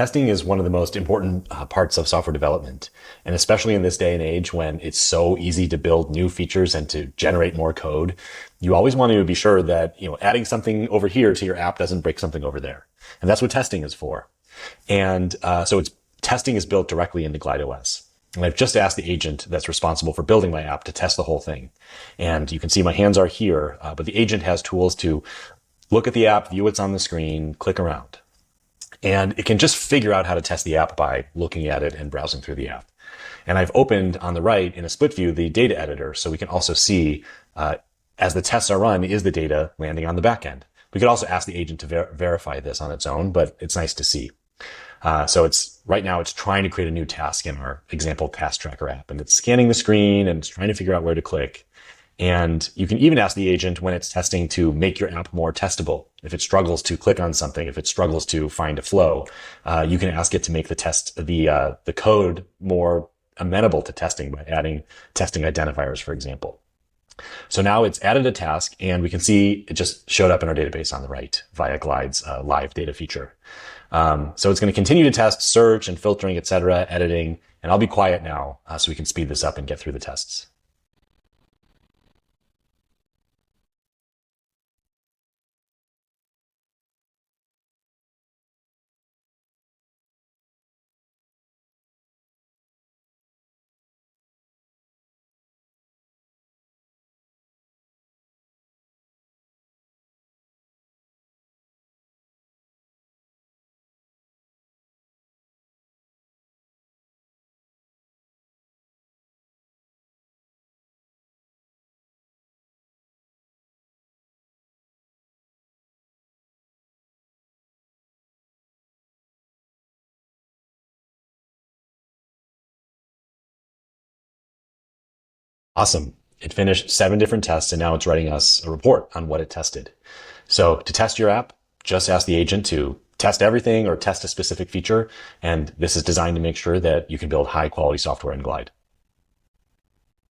Testing is one of the most important parts of software development, and especially in this day and age when it's so easy to build new features and to generate more code, you always want to be sure that, adding something over here to your app doesn't break something over there. And that's what testing is for. And testing is built directly into GlideOS. And I've just asked the agent that's responsible for building my app to test the whole thing. And you can see my hands are here, but the agent has tools to look at the app, view what's on the screen, click around. And it can just figure out how to test the app by looking at it and browsing through the app. And I've opened on the right in a split view the data editor, so we can also see, as the tests are run, is the data landing on the backend. We could also ask the agent to verify this on its own, but it's nice to see. So right now it's trying to create a new task in our example task tracker app, and it's scanning the screen and it's trying to figure out where to click. And you can even ask the agent when it's testing to make your app more testable. If it struggles to click on something, if it struggles to find a flow, you can ask it to make the code more amenable to testing by adding testing identifiers, for example. So now it's added a task, and we can see it just showed up in our database on the right via Glide's live data feature. So it's going to continue to test search and filtering, etc., editing, and I'll be quiet now so we can speed this up and get through the tests. Awesome. It finished 7 different tests, and now it's writing us a report on what it tested. So to test your app, just ask the agent to test everything or test a specific feature. And this is designed to make sure that you can build high quality software in Glide.